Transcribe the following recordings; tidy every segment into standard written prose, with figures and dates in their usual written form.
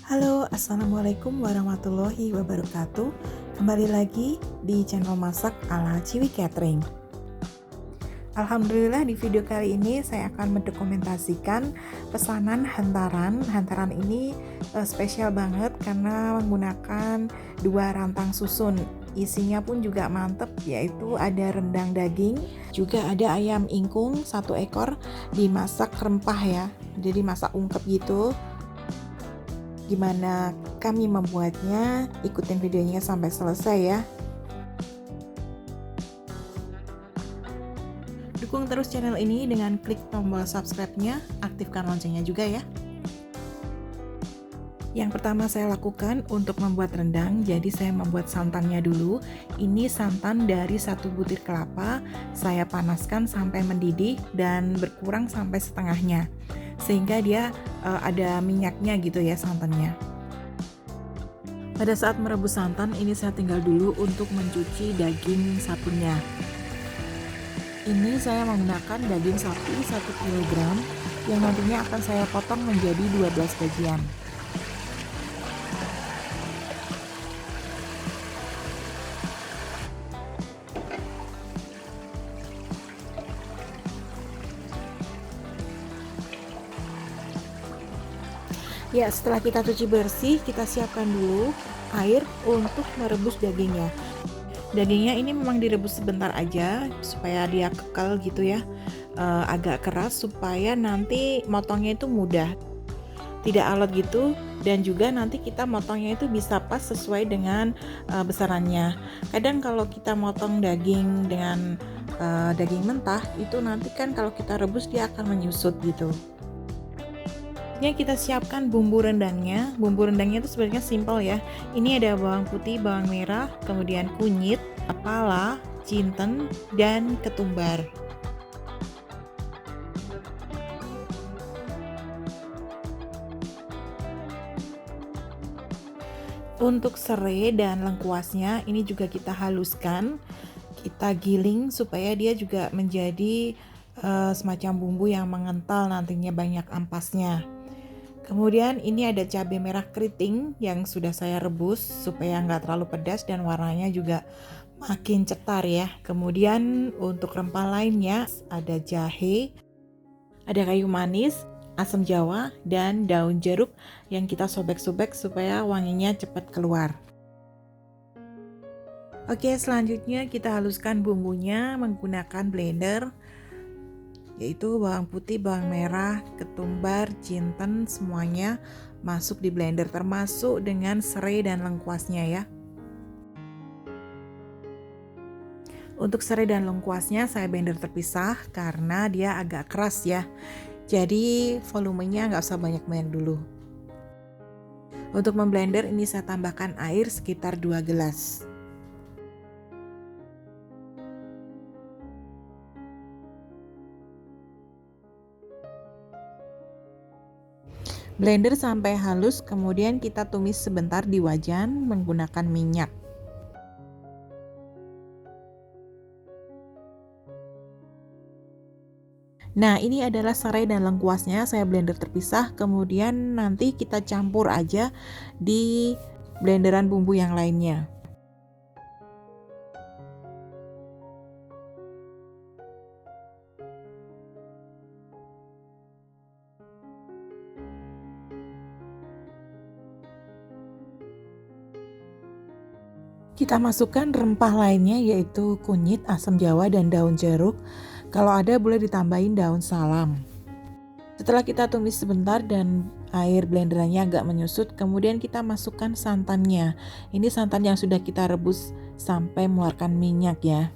Halo, Assalamualaikum warahmatullahi wabarakatuh. Kembali lagi di channel Masak ala Ciwi Catering. Alhamdulillah, di video kali ini saya akan mendokumentasikan pesanan hantaran. Hantaran ini spesial banget karena menggunakan 2 rantang susun. Isinya pun juga mantep, yaitu ada rendang daging, juga ada ayam ingkung 1 ekor dimasak rempah ya. Jadi masak ungkep gitu. Gimana kami membuatnya? Ikutin videonya sampai selesai ya. Dukung terus channel ini dengan klik tombol subscribe-nya, aktifkan loncengnya juga ya. Yang pertama saya lakukan untuk membuat rendang, jadi saya membuat santannya dulu. Ini santan dari 1 butir kelapa, saya panaskan sampai mendidih dan berkurang sampai setengahnya, sehingga dia ada minyaknya gitu ya santannya. Pada saat merebus santan, ini saya tinggal dulu untuk mencuci daging sapinya. Ini saya menggunakan daging sapi 1 kg yang nantinya akan saya potong menjadi 12 bagian. Ya, setelah kita cuci bersih, kita siapkan dulu air untuk merebus dagingnya. Dagingnya ini memang direbus sebentar aja supaya dia kekal gitu ya, agak keras supaya nanti motongnya itu mudah, tidak alot gitu, dan juga nanti kita motongnya itu bisa pas sesuai dengan besarannya. Kadang kalau kita motong daging dengan daging mentah itu nanti kan kalau kita rebus dia akan menyusut gitu. Kita siapkan bumbu rendangnya. Bumbu rendangnya itu sebenarnya simpel ya. Ini ada bawang putih, bawang merah, kemudian kunyit, pala, jinten, dan ketumbar. Untuk serai dan lengkuasnya ini juga kita haluskan, kita giling supaya dia juga menjadi semacam bumbu yang mengental, nantinya banyak ampasnya. Kemudian ini ada cabai merah keriting yang sudah saya rebus supaya nggak terlalu pedas dan warnanya juga makin cetar ya. Kemudian untuk rempah lainnya ada jahe, ada kayu manis, asam jawa, dan daun jeruk yang kita sobek-sobek supaya wanginya cepat keluar. Oke, selanjutnya kita haluskan bumbunya menggunakan blender, yaitu bawang putih, bawang merah, ketumbar, jinten, semuanya masuk di blender termasuk dengan serai dan lengkuasnya ya. Untuk serai dan lengkuasnya saya blender terpisah karena dia agak keras ya, jadi volumenya nggak usah banyak-banyak dulu. Untuk memblender ini saya tambahkan air sekitar 2 gelas. Blender sampai halus, kemudian kita tumis sebentar di wajan menggunakan minyak. Nah, ini adalah serai dan lengkuasnya, saya blender terpisah, kemudian nanti kita campur aja di blenderan bumbu yang lainnya. Kita masukkan rempah lainnya yaitu kunyit, asam jawa, dan daun jeruk. Kalau ada boleh ditambahin daun salam. Setelah kita tumis sebentar dan air blenderannya agak menyusut, kemudian kita masukkan santannya. Ini santan yang sudah kita rebus sampai mengeluarkan minyak ya.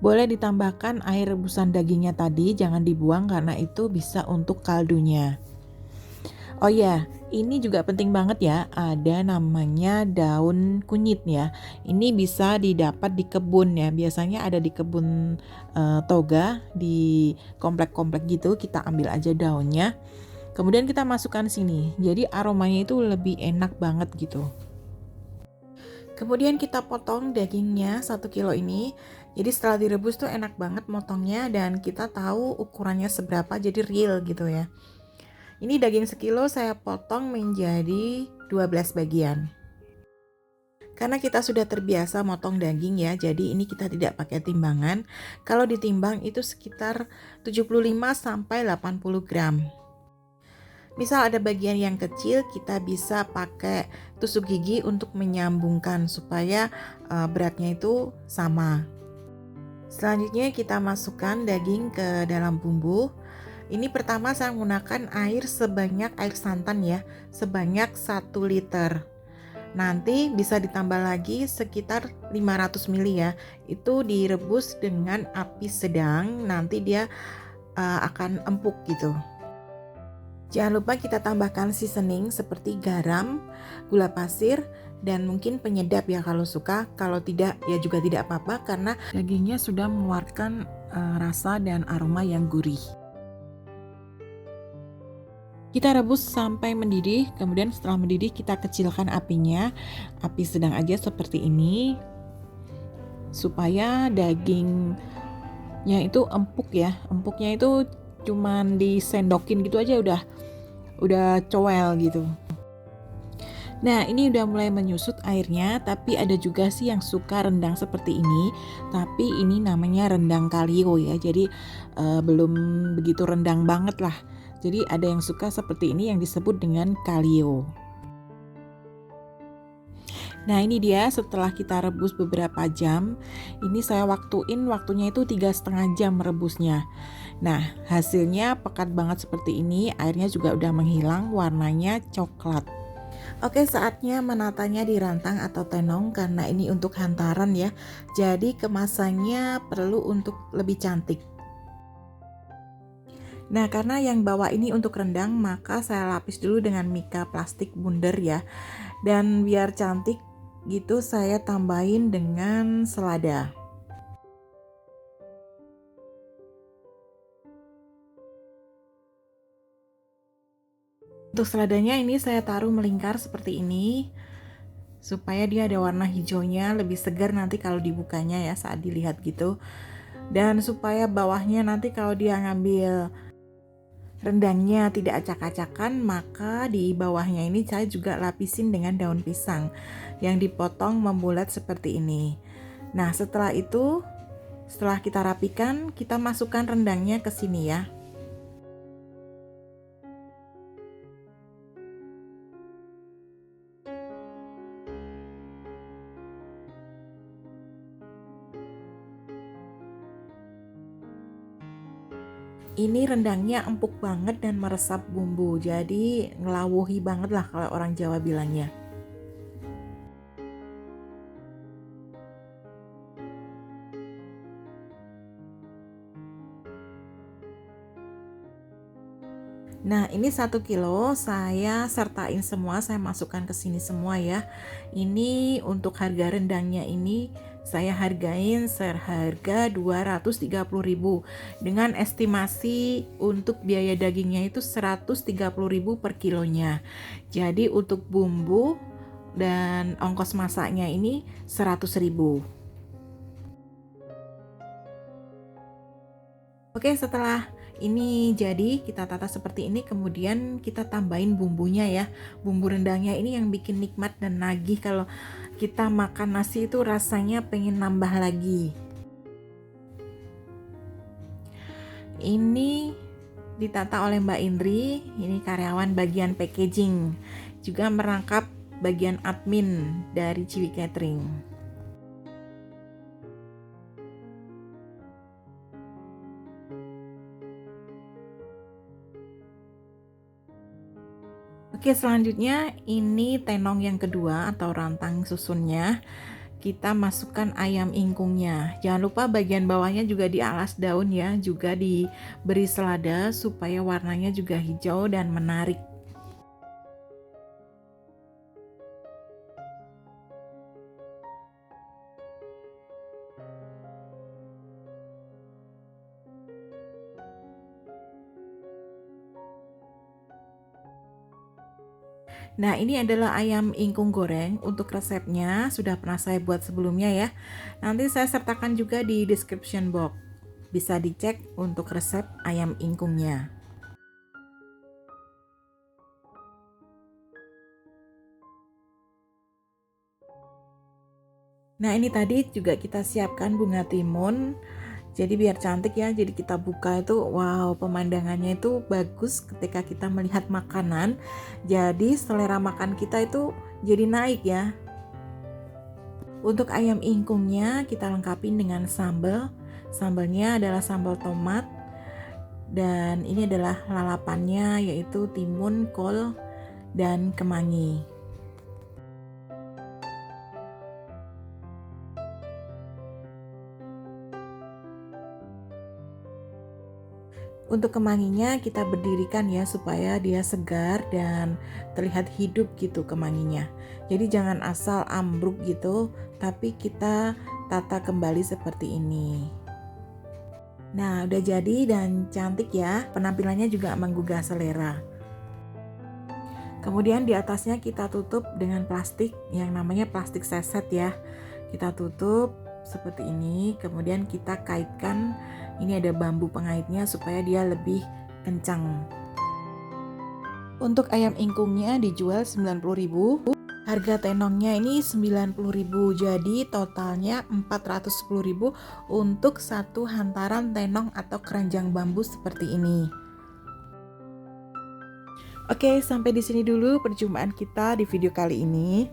Boleh ditambahkan air rebusan dagingnya tadi, jangan dibuang karena itu bisa untuk kaldunya. Oh ya, ini juga penting banget ya, ada namanya daun kunyit ya. Ini bisa didapat di kebun ya, biasanya ada di kebun toga, di komplek-komplek gitu, kita ambil aja daunnya. Kemudian kita masukkan sini, jadi aromanya itu lebih enak banget gitu. Kemudian kita potong dagingnya 1 kilo ini. Jadi setelah direbus tuh enak banget motongnya dan kita tahu ukurannya seberapa, jadi real gitu ya. Ini daging sekilo saya potong menjadi 12 bagian. Karena kita sudah terbiasa motong daging ya, jadi ini kita tidak pakai timbangan. Kalau ditimbang itu sekitar 75 sampai 80 gram. Misal ada bagian yang kecil, kita bisa pakai tusuk gigi untuk menyambungkan supaya beratnya itu sama. Selanjutnya kita masukkan daging ke dalam bumbu. Ini pertama saya menggunakan air sebanyak air santan ya, sebanyak 1 liter. Nanti bisa ditambah lagi sekitar 500 ml ya. Itu direbus dengan api sedang, nanti dia akan empuk gitu. Jangan lupa kita tambahkan seasoning seperti garam, gula pasir, dan mungkin penyedap ya kalau suka. Kalau tidak ya juga tidak apa-apa karena dagingnya sudah mengeluarkan rasa dan aroma yang gurih. Kita rebus sampai mendidih, kemudian setelah mendidih kita kecilkan apinya, api sedang aja seperti ini, supaya dagingnya itu empuk ya. Empuknya itu cuman disendokin gitu aja udah cowel gitu. Nah ini udah mulai menyusut airnya, tapi ada juga sih yang suka rendang seperti ini, tapi ini namanya rendang kalio ya, jadi belum begitu rendang banget lah. Jadi ada yang suka seperti ini yang disebut dengan kalio. Nah ini dia setelah kita rebus beberapa jam, ini saya waktunya itu 3,5 jam merebusnya. Nah hasilnya pekat banget seperti ini, airnya juga udah menghilang, warnanya coklat. Oke, saatnya menatanya di rantang atau tenong karena ini untuk hantaran ya. Jadi kemasannya perlu untuk lebih cantik. Nah, karena yang bawah ini untuk rendang, maka saya lapis dulu dengan mika plastik bundar ya. Dan biar cantik gitu saya tambahin dengan selada. Untuk seladanya ini saya taruh melingkar seperti ini supaya dia ada warna hijaunya, lebih segar nanti kalau dibukanya ya saat dilihat gitu. Dan supaya bawahnya nanti kalau dia ngambil rendangnya tidak acak-acakan, maka di bawahnya ini saya juga lapisin dengan daun pisang yang dipotong membulat seperti ini. Nah, setelah itu, setelah kita rapikan, kita masukkan rendangnya ke sini ya. Ini rendangnya empuk banget dan meresap bumbu, jadi ngelawuhi banget lah kalau orang Jawa bilangnya. Nah ini 1 kilo saya sertain semua, saya masukkan ke sini semua ya. Ini untuk harga rendangnya ini saya hargain seharga 230.000 dengan estimasi untuk biaya dagingnya itu 130.000 per kilonya. Jadi untuk bumbu dan ongkos masaknya ini 100.000. Oke, setelah ini jadi kita tata seperti ini, kemudian kita tambahin bumbunya ya. Bumbu rendangnya ini yang bikin nikmat dan nagih, kalau kita makan nasi itu rasanya pengen nambah lagi. Ini ditata oleh Mbak Indri, ini karyawan bagian packaging, juga merangkap bagian admin dari Ciwi Catering. Oke, selanjutnya ini tenong yang kedua atau rantang susunnya. Kita masukkan ayam ingkungnya. Jangan lupa bagian bawahnya juga dialas daun ya, juga diberi selada supaya warnanya juga hijau dan menarik. Nah, ini adalah ayam ingkung goreng. Untuk resepnya sudah pernah saya buat sebelumnya ya. Nanti saya sertakan juga di description box. Bisa dicek untuk resep ayam ingkungnya. Nah, ini tadi juga kita siapkan bunga timun. Jadi biar cantik ya, jadi kita buka itu, wow, pemandangannya itu bagus ketika kita melihat makanan. Jadi selera makan kita itu jadi naik ya. Untuk ayam ingkungnya kita lengkapi dengan sambal. Sambalnya adalah sambal tomat. Dan ini adalah lalapannya yaitu timun, kol, dan kemangi. Untuk kemanginya kita berdirikan ya supaya dia segar dan terlihat hidup gitu kemanginya. Jadi jangan asal ambruk gitu, tapi kita tata kembali seperti ini. Nah, udah jadi dan cantik ya. Penampilannya juga menggugah selera. Kemudian di atasnya kita tutup dengan plastik yang namanya plastik seset ya. Kita tutup seperti ini, kemudian kita kaitkan, ini ada bambu pengaitnya supaya dia lebih kencang. Untuk ayam ingkungnya dijual 90.000. Harga tenongnya ini 90.000, jadi totalnya 410.000 untuk satu hantaran tenong atau keranjang bambu seperti ini. Oke, sampai di sini dulu perjumpaan kita di video kali ini.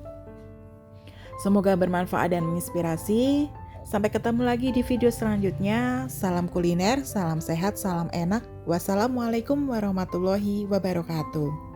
Semoga bermanfaat dan menginspirasi. Sampai ketemu lagi di video selanjutnya. Salam kuliner, salam sehat, salam enak. Wassalamualaikum warahmatullahi wabarakatuh.